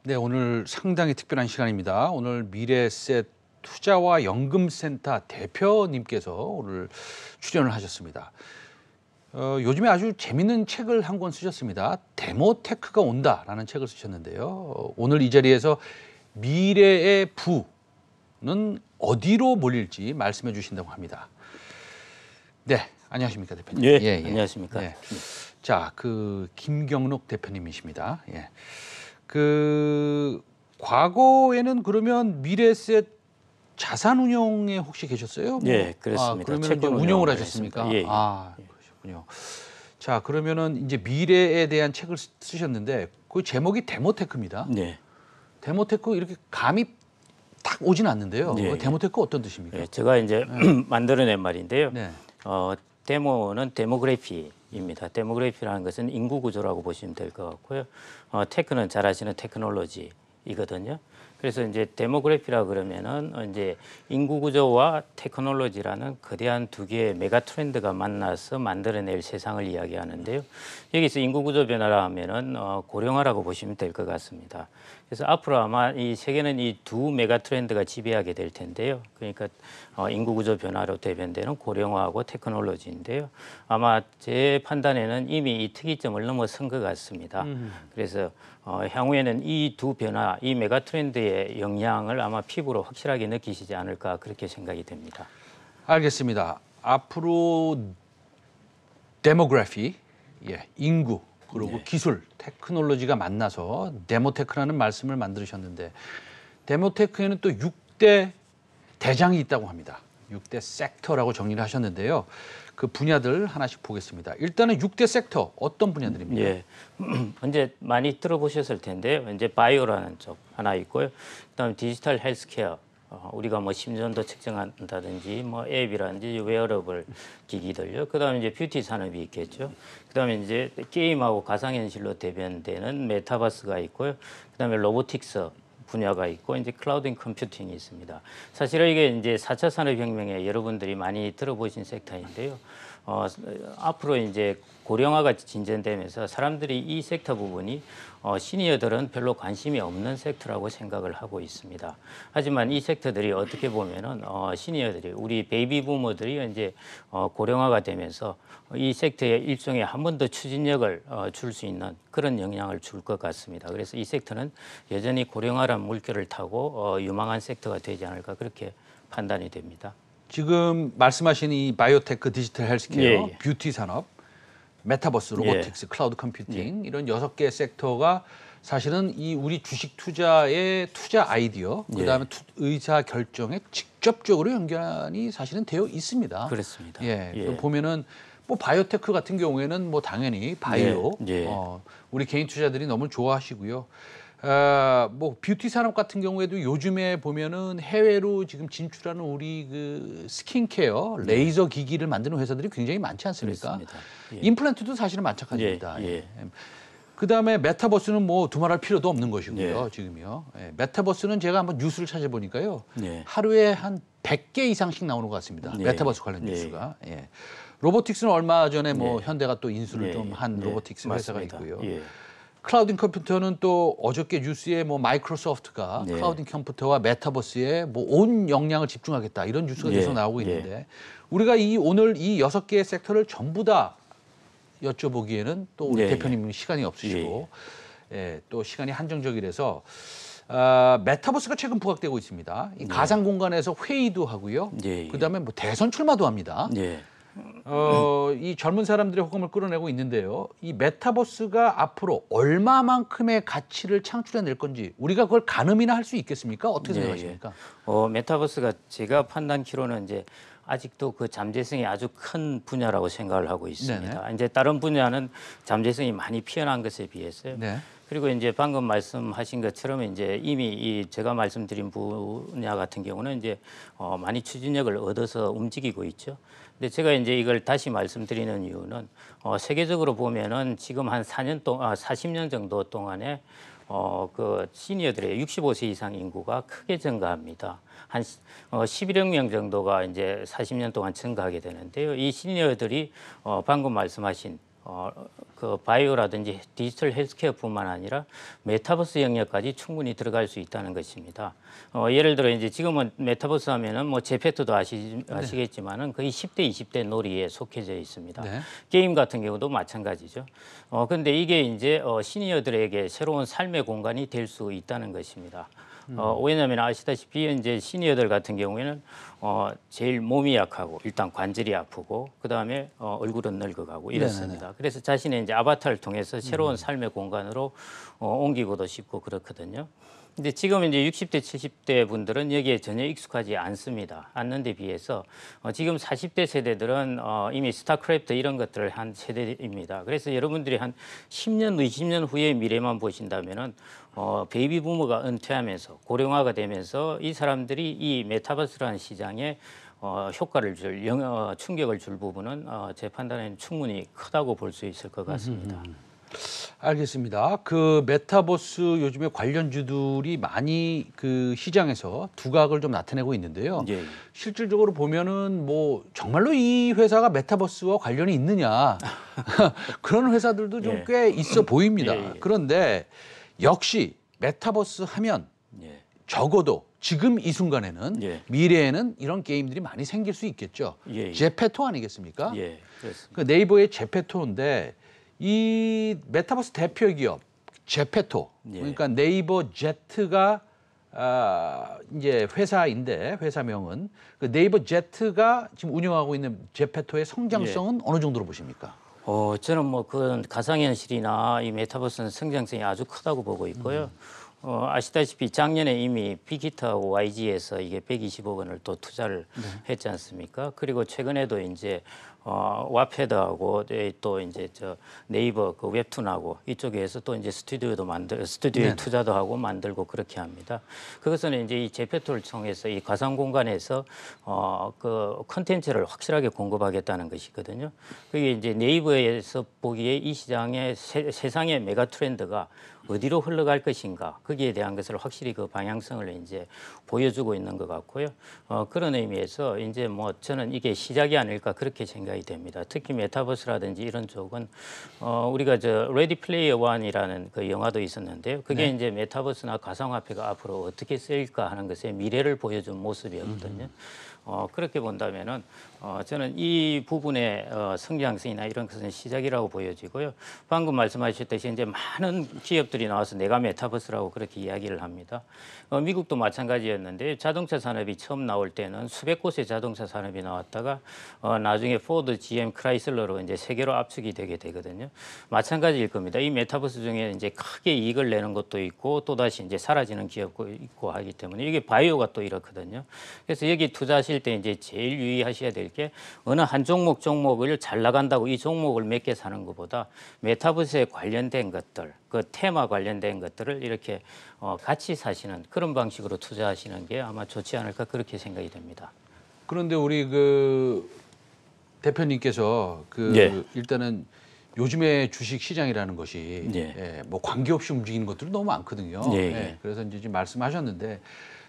네, 오늘 상당히 특별한 시간입니다. 오늘 미래에셋 투자와 연금센터 대표님께서 오늘 출연을 하셨습니다. 요즘에 아주 재밌는 책을 한 권 쓰셨습니다. 데모테크가 온다라는 책을 쓰셨는데요. 오늘 이 자리에서 미래의 부는 어디로 몰릴지 말씀해 주신다고 합니다. 네, 안녕하십니까 대표님. 예, 안녕하십니까. 네. 자, 김경록 대표님이십니다. 예. 과거에는 그러면 미래에셋 자산운용에 혹시 계셨어요? 예, 그렇습니다. 그러면 이제 운용을 하셨습니까? 예, 예. 그러셨군요. 자, 그러면은 이제 미래에 대한 책을 쓰셨는데 그 제목이 데모테크입니다. 네. 데모테크 이렇게 감이 딱 오진 않는데요. 예, 데모테크 어떤 뜻입니까? 예, 제가 이제 만들어낸 말인데요. 네. 데모는 데모그래피입니다. 데모그래피라는 것은 인구 구조라고 보시면 될 것 같고요. 테크는 잘 아시는 테크놀로지이거든요. 그래서 이제 데모그래피라 그러면은 이제 인구 구조와 테크놀로지라는 거대한 두 개의 메가 트렌드가 만나서 만들어낼 세상을 이야기하는데요. 여기서 인구 구조 변화라 하면은 고령화라고 보시면 될 것 같습니다. 그래서 앞으로 아마 이 세계는 이 두 메가 트렌드가 지배하게 될 텐데요. 그러니까 인구 구조 변화로 대변되는 고령화하고 테크놀로지인데요. 아마 제 판단에는 이미 이 특이점을 넘어선 것 같습니다. 그래서 향후에는 이 두 변화, 이 메가 트렌드의 영향을 아마 피부로 확실하게 느끼시지 않을까 그렇게 생각이 됩니다. 알겠습니다. 앞으로 데모그래피, 인구 그리고 기술, 테크놀로지가 만나서 데모테크라는 말씀을 만드셨는데 데모테크에는 또 6대 대장이 있다고 합니다. 6대 섹터라고 정리를 하셨는데요. 그 분야들 하나씩 보겠습니다. 일단은 6대 섹터 어떤 분야들입니까? 예, 이제 많이 들어보셨을 텐데요. 이제 바이오라는 쪽 하나 있고요. 그다음에 디지털 헬스케어. 우리가 뭐 심전도 측정한다든지 뭐 앱이라든지 웨어러블 기기들요. 그다음에 이제 뷰티 산업이 있겠죠. 그다음에 이제 게임하고 가상현실로 대변되는 메타버스가 있고요. 그다음에 로보틱스 분야가 있고 이제 클라우드 컴퓨팅이 있습니다. 사실은 이게 이제 4차 산업혁명에 여러분들이 많이 들어보신 섹터인데요. 앞으로 이제 고령화가 진전되면서 사람들이 이 섹터 부분이 시니어들은 별로 관심이 없는 섹터라고 생각을 하고 있습니다. 하지만 이 섹터들이 어떻게 보면은 시니어들이 우리 베이비 부모들이 이제 고령화가 되면서 이 섹터에 일종의 한 번 더 추진력을 줄 수 있는 그런 영향을 줄 것 같습니다. 그래서 이 섹터는 여전히 고령화란 물결을 타고 유망한 섹터가 되지 않을까 그렇게 판단이 됩니다. 지금 말씀하신 이 바이오테크, 디지털 헬스케어, 뷰티 산업, 메타버스, 로보틱스, 클라우드 컴퓨팅 이런 6개 섹터가 사실은 이 우리 주식 투자의 투자 아이디어, 그다음에 의사 결정에 직접적으로 연관이 사실은 되어 있습니다. 그렇습니다. 보면은 뭐 바이오테크 같은 경우에는 뭐 당연히 바이오, 우리 개인 투자들이 너무 좋아하시고요. 뭐 뷰티 산업 같은 경우에도 요즘에 보면은 해외로 지금 진출하는 우리 그 스킨케어, 레이저 기기를 만드는 회사들이 굉장히 많지 않습니까? 임플란트도 사실은 마찬가지입니다. 그다음에 메타버스는 뭐 두말할 필요도 없는 것이고요. 지금요. 메타버스는 제가 한번 뉴스를 찾아보니까요. 하루에 한 100개 이상씩 나오는 것 같습니다. 메타버스 관련 뉴스가. 로보틱스는 얼마 전에 뭐 현대가 또 인수를 좀 한 로보틱스 회사가 있고요. 클라우딩 컴퓨터는 또 어저께 뉴스에 뭐 마이크로소프트가 클라우딩 컴퓨터와 메타버스에 뭐 온 역량을 집중하겠다 이런 뉴스가 계속 나오고 있는데 우리가 오늘 이 6개의 섹터를 전부 다 여쭤보기에는 또 우리 대표님 시간이 없으시고 또 시간이 한정적이라서 메타버스가 최근 부각되고 있습니다. 이 가상 공간에서 회의도 하고요. 그다음에 뭐 대선 출마도 합니다. 이 젊은 사람들의 호감을 끌어내고 있는데요. 이 메타버스가 앞으로 얼마만큼의 가치를 창출해낼 건지 우리가 그걸 가늠이나 할 수 있겠습니까? 어떻게 생각하십니까? 메타버스가 제가 판단키로는 이제 아직도 그 잠재성이 아주 큰 분야라고 생각을 하고 있습니다. 이제 다른 분야는 잠재성이 많이 피어난 것에 비해서요. 그리고 이제 방금 말씀하신 것처럼 이제 이미 이 제가 말씀드린 분야 같은 경우는 이제 많이 추진력을 얻어서 움직이고 있죠. 근데 제가 이제 이걸 다시 말씀드리는 이유는 세계적으로 보면은 지금 한 40년 정도 동안에 그 시니어들의 65세 이상 인구가 크게 증가합니다. 한 11억 명 정도가 이제 40년 동안 증가하게 되는데요. 이 시니어들이 방금 말씀하신 그 바이오라든지 디지털 헬스케어뿐만 아니라 메타버스 영역까지 충분히 들어갈 수 있다는 것입니다. 예를 들어 이제 지금은 메타버스 하면은 뭐 제페토도 아시겠지만은 거의 10대, 20대 놀이에 속해져 있습니다. 네. 게임 같은 경우도 마찬가지죠. 근데 이게 이제 시니어들에게 새로운 삶의 공간이 될 수 있다는 것입니다. 왜냐하면 아시다시피 이제 시니어들 같은 경우에는 제일 몸이 약하고 일단 관절이 아프고 그 다음에 얼굴은 늙어가고 이렇습니다. 네네. 그래서 자신의 이제 아바타를 통해서 새로운 삶의 공간으로 옮기고도 싶고 그렇거든요. 근데 지금 이제 60대, 70대 분들은 여기에 전혀 익숙하지 않습니다. 않는 데 비해서 지금 40대 세대들은 이미 스타크래프트 이런 것들을 한 세대입니다. 그래서 여러분들이 한 10년, 20년 후의 미래만 보신다면은 베이비 부머가 은퇴하면서 고령화가 되면서 이 사람들이 이 메타버스라는 시장에 효과를 충격을 줄 부분은 제 판단에는 충분히 크다고 볼 수 있을 것 같습니다. 알겠습니다. 그 메타버스 요즘에 관련주들이 많이 그 시장에서 두각을 좀 나타내고 있는데요. 예. 실질적으로 보면은 뭐 정말로 이 회사가 메타버스와 관련이 있느냐 그런 회사들도 좀 꽤 있어 보입니다. 그런데 역시 메타버스 하면 적어도 지금 이 순간에는 미래에는 이런 게임들이 많이 생길 수 있겠죠. 제페토 아니겠습니까? 그 네이버의 제페토인데 이 메타버스 대표 기업 제페토 그러니까 네이버 제트가 이제 회사인데 회사명은 그 네이버 제트가 지금 운영하고 있는 제페토의 성장성은 어느 정도로 보십니까? 저는 뭐 그 가상현실이나 이 메타버스는 성장성이 아주 크다고 보고 있고요. 아시다시피 작년에 이미 빅히트하고 YG에서 이게 120억 원을 또 투자를 했지 않습니까? 그리고 최근에도 이제 와패드하고 또 이제 저 네이버 그 웹툰하고 이쪽에서 또 이제 스튜디오에 투자도 하고 만들고 그렇게 합니다. 그것은 이제 이 제페토를 통해서 이 가상 공간에서 그 컨텐츠를 확실하게 공급하겠다는 것이거든요. 그게 이제 네이버에서 보기에 이 시장의 세상의 메가 트렌드가 어디로 흘러갈 것인가 거기에 대한 것을 확실히 그 방향성을 이제 보여주고 있는 것 같고요. 그런 의미에서 이제 뭐 저는 이게 시작이 아닐까 그렇게 생각이 됩니다. 특히 메타버스라든지 이런 쪽은 우리가 저 레디 플레이어 원이라는 그 영화도 있었는데요. 그게 이제 메타버스나 가상화폐가 앞으로 어떻게 쓰일까 하는 것의 미래를 보여준 모습이었거든요. 그렇게 본다면은 저는 이 부분의 성장성이나 이런 것은 시작이라고 보여지고요. 방금 말씀하셨듯이 이제 많은 기업들이 나와서 내가 메타버스라고 그렇게 이야기를 합니다. 미국도 마찬가지였는데 자동차 산업이 처음 나올 때는 수백 곳의 자동차 산업이 나왔다가 나중에 포드, GM, 크라이슬러로 이제 세계로 압축이 되게 되거든요. 마찬가지일 겁니다. 이 메타버스 중에 이제 크게 이익을 내는 것도 있고 또 다시 이제 사라지는 기업도 있고 하기 때문에 이게 바이오가 또 이렇거든요. 그래서 여기 투자하실 때 이제 제일 유의하셔야 될 게 어느 한 종목을 잘 나간다고 이 종목을 몇 개 사는 것보다 메타버스에 관련된 것들, 그 테마 관련된 것들을 이렇게 같이 사시는 그런 방식으로 투자하시는 게 아마 좋지 않을까 그렇게 생각이 됩니다. 그런데 우리 그 대표님께서 일단은 요즘에 주식 시장이라는 것이 뭐 관계없이 움직이는 것들이 너무 많거든요. 그래서 이제 지금 말씀하셨는데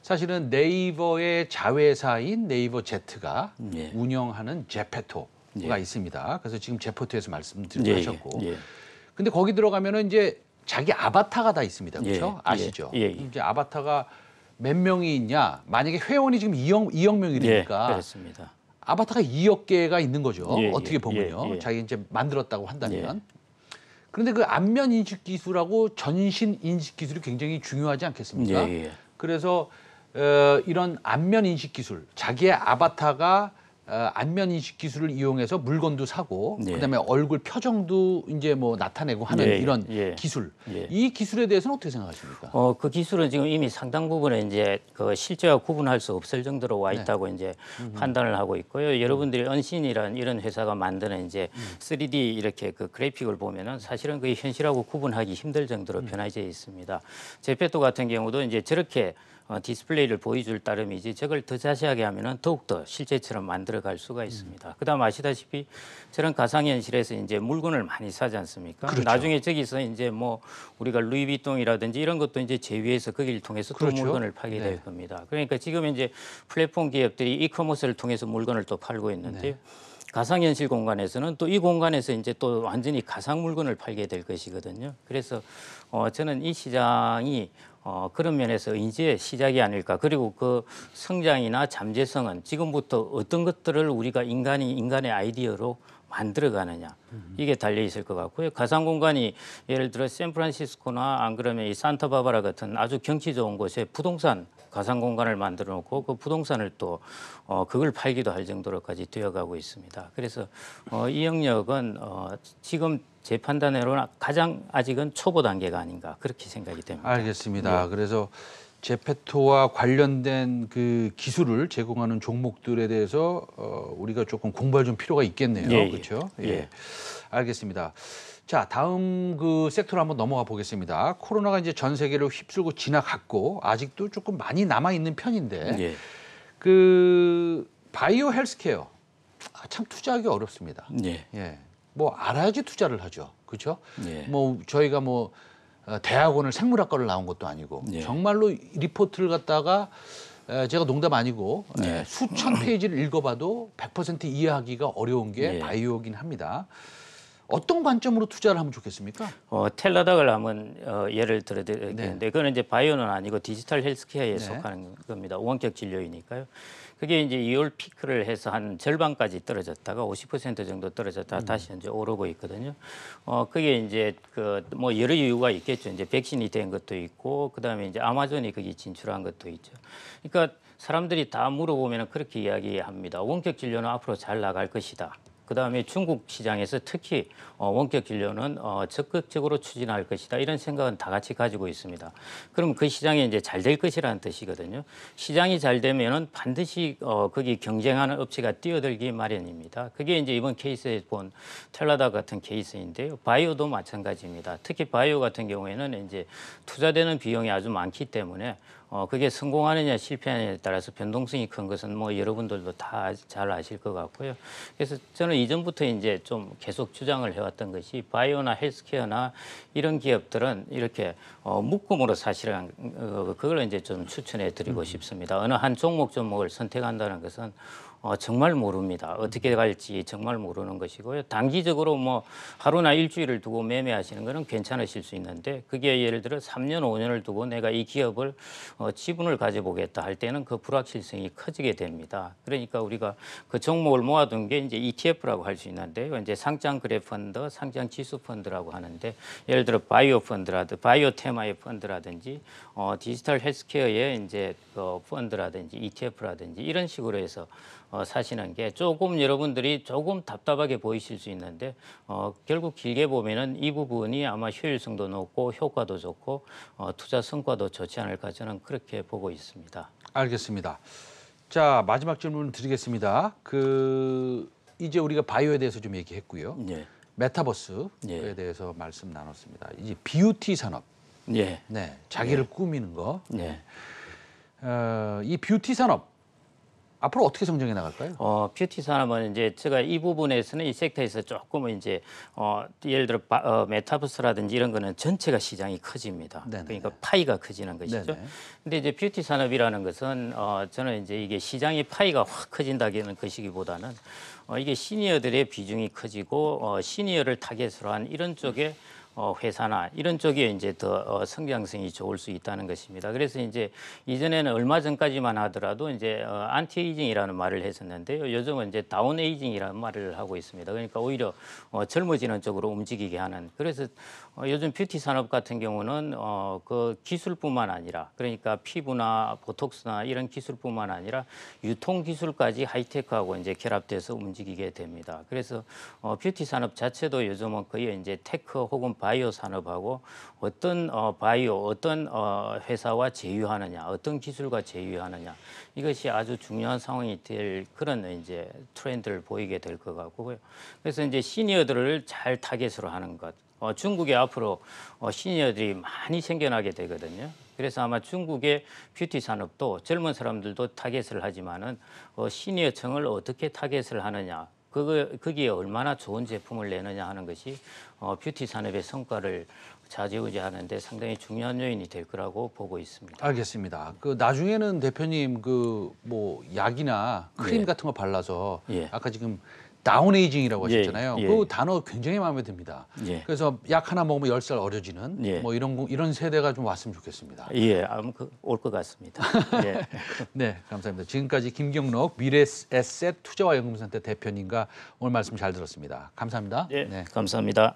사실은 네이버의 자회사인 네이버 제트가 운영하는 제페토가 있습니다. 그래서 지금 제페토에서 말씀드리고 하셨고, 근데 거기 들어가면은 이제 자기 아바타가 다 있습니다. 그렇죠? 아시죠? 이제 아바타가 몇 명이 있냐? 만약에 회원이 지금 2억 명이니까 그렇습니다. 아바타가 2억 개가 있는 거죠. 어떻게 보면요. 자기 이제 만들었다고 한다면. 그런데 그 안면 인식 기술하고 전신 인식 기술이 굉장히 중요하지 않겠습니까? 그래서 이런 안면 인식 기술, 자기의 아바타가 안면 인식 기술을 이용해서 물건도 사고 그다음에 얼굴 표정도 이제 뭐 나타내고 하는 이런 기술. 이 기술에 대해서는 어떻게 생각하십니까? 그 기술은 지금 이미 상당 부분에 이제 그 실제와 구분할 수 없을 정도로 와 있다고 이제 판단을 하고 있고요. 여러분들이 언신이라는 이런 회사가 만드는 이제 3D 이렇게 그 그래픽을 보면은 사실은 그 현실하고 구분하기 힘들 정도로 변화되어 있습니다. 제페토 같은 경우도 이제 저렇게 디스플레이를 보여줄 따름이지 저걸 더 자세하게 하면은 더욱더 실제처럼 만들어갈 수가 있습니다. 그다음 아시다시피 저런 가상현실에서 이제 물건을 많이 사지 않습니까? 그렇죠. 나중에 저기서 이제 뭐 우리가 루이비통이라든지 이런 것도 이제 제휴해서 거기를 통해서 또 물건을 팔게 될 겁니다. 그러니까 지금 이제 플랫폼 기업들이 이커머스를 통해서 물건을 또 팔고 있는데요. 가상현실 공간에서는 또 이 공간에서 이제 또 완전히 가상 물건을 팔게 될 것이거든요. 그래서 저는 이 시장이 그런 면에서 이제 시작이 아닐까. 그리고 그 성장이나 잠재성은 지금부터 어떤 것들을 우리가 인간의 아이디어로 만들어가느냐 이게 달려 있을 것 같고요. 가상 공간이 예를 들어 샌프란시스코나 안 그러면 이 산타바바라 같은 아주 경치 좋은 곳에 부동산 가상 공간을 만들어 놓고 그 부동산을 또 그걸 팔기도 할 정도로까지 되어가고 있습니다. 그래서 이 영역은 지금 제 판단으로는 가장 아직은 초보 단계가 아닌가 그렇게 생각이 됩니다. 알겠습니다. 네. 그래서 제페토와 관련된 그 기술을 제공하는 종목들에 대해서 우리가 조금 공부할 좀 필요가 있겠네요. 예, 그렇죠? 예. 예. 알겠습니다. 자, 다음 그 섹터로 한번 넘어가 보겠습니다. 코로나가 이제 전 세계를 휩쓸고 지나갔고 아직도 조금 많이 남아 있는 편인데 예. 그 바이오 헬스케어 참 투자하기 어렵습니다. 예. 예. 뭐 알아야지 투자를 하죠. 그렇죠? 예. 뭐 저희가 뭐 대학원을 생물학과를 나온 것도 아니고 예. 정말로 리포트를 갖다가 제가 농담 아니고 예. 수천 페이지를 읽어봐도 100% 이해하기가 어려운 게 예. 바이오긴 합니다. 어떤 관점으로 투자를 하면 좋겠습니까? 텔라닥을 한번 예를 들어드리겠는데 네. 그거는 이제 바이오는 아니고 디지털 헬스케어에 네. 속하는 겁니다. 원격 진료이니까요. 그게 이제 2월 피크를 해서 한 절반까지 떨어졌다가 50% 정도 떨어졌다가 다시 이제 오르고 있거든요. 그게 이제 그 뭐 여러 이유가 있겠죠. 이제 백신이 된 것도 있고 그다음에 이제 아마존이 거기 진출한 것도 있죠. 그러니까 사람들이 다 물어보면 그렇게 이야기합니다. 원격 진료는 앞으로 잘 나갈 것이다. 그다음에 중국 시장에서 특히 원격 진료는 적극적으로 추진할 것이다. 이런 생각은 다 같이 가지고 있습니다. 그럼 그 시장이 이제 잘 될 것이라는 뜻이거든요. 시장이 잘 되면은 반드시 거기 경쟁하는 업체가 뛰어들기 마련입니다. 그게 이제 이번 케이스에 본 텔라닥 같은 케이스인데요. 바이오도 마찬가지입니다. 특히 바이오 같은 경우에는 이제 투자되는 비용이 아주 많기 때문에 그게 성공하느냐 실패하느냐에 따라서 변동성이 큰 것은 뭐 여러분들도 다 잘 아실 것 같고요. 그래서 저는 이전부터 이제 좀 계속 주장을 해왔던 것이 바이오나 헬스케어나 이런 기업들은 이렇게 묶음으로 사실은 그걸 이제 좀 추천해 드리고 싶습니다. 어느 한 종목을 선택한다는 것은 정말 모릅니다. 어떻게 갈지 정말 모르는 것이고요. 단기적으로 뭐 하루나 일주일을 두고 매매하시는 거는 괜찮으실 수 있는데 그게 예를 들어 3년, 5년을 두고 내가 이 기업을 지분을 가져보겠다 할 때는 그 불확실성이 커지게 됩니다. 그러니까 우리가 그 종목을 모아둔 게 이제 ETF라고 할 수 있는데요. 이제 상장 거래 펀드, 상장 지수 펀드라고 하는데 예를 들어 바이오 펀드라든지 바이오 테마의 펀드라든지 디지털 헬스케어의 이제 그 펀드라든지 ETF라든지 이런 식으로 해서 사시는 게 조금 여러분들이 조금 답답하게 보이실 수 있는데 결국 길게 보면은 이 부분이 아마 효율성도 높고 효과도 좋고 투자 성과도 좋지 않을까 저는 그렇게 보고 있습니다. 알겠습니다. 자, 마지막 질문 드리겠습니다. 이제 우리가 바이오에 대해서 좀 얘기했고요. 예. 메타버스에 예. 대해서 말씀 나눴습니다. 이제 뷰티 산업. 예. 네, 자기를 꾸미는 거. 예. 이 뷰티 산업 앞으로 어떻게 성장해 나갈까요? 뷰티 산업은 이제 제가 이 부분에서는 이 섹터에서 조금 이제 예를 들어 메타버스라든지 이런 거는 전체가 시장이 커집니다. 네네. 그러니까 파이가 커지는 것이죠. 네네. 근데 이제 뷰티 산업이라는 것은 저는 이제 이게 시장의 파이가 확 커진다는 것이기보다는 이게 시니어들의 비중이 커지고 시니어를 타겟으로 한 이런 쪽에 회사나 이런 쪽에 이제 더 성장성이 좋을 수 있다는 것입니다. 그래서 이제 이전에는 얼마 전까지만 하더라도 이제 안티에이징이라는 말을 했었는데요. 요즘은 이제 다운에이징이라는 말을 하고 있습니다. 그러니까 오히려 젊어지는 쪽으로 움직이게 하는. 그래서 요즘 뷰티 산업 같은 경우는 그 기술뿐만 아니라 그러니까 피부나 보톡스나 이런 기술뿐만 아니라 유통 기술까지 하이테크하고 이제 결합돼서 움직이게 됩니다. 그래서 뷰티 산업 자체도 요즘은 거의 이제 테크 혹은 바이오 산업하고 어떤 바이오 어떤 회사와 제휴하느냐, 어떤 기술과 제휴하느냐 이것이 아주 중요한 상황이 될 그런 이제 트렌드를 보이게 될 것 같고요. 그래서 이제 시니어들을 잘 타겟으로 하는 것. 중국에 앞으로 시니어들이 많이 생겨나게 되거든요. 그래서 아마 중국의 뷰티 산업도 젊은 사람들도 타겟을 하지만은 시니어층을 어떻게 타겟을 하느냐. 거기에 얼마나 좋은 제품을 내느냐 하는 것이 뷰티 산업의 성과를 좌지우지하는데 상당히 중요한 요인이 될 거라고 보고 있습니다. 알겠습니다. 나중에는 대표님 뭐 약이나 크림 예. 같은 거 발라서 예. 아까 지금 다운에이징이라고 하셨잖아요. 예. 그 단어 굉장히 마음에 듭니다. 예. 그래서 약 하나 먹으면 10살 어려지는 예. 뭐 이런 세대가 좀 왔으면 좋겠습니다. 예, 아마 올 것 같습니다. 예. 네, 감사합니다. 지금까지 김경록 미래에셋 투자와 연금센터 대표님과 오늘 말씀 잘 들었습니다. 감사합니다. 예, 네. 감사합니다.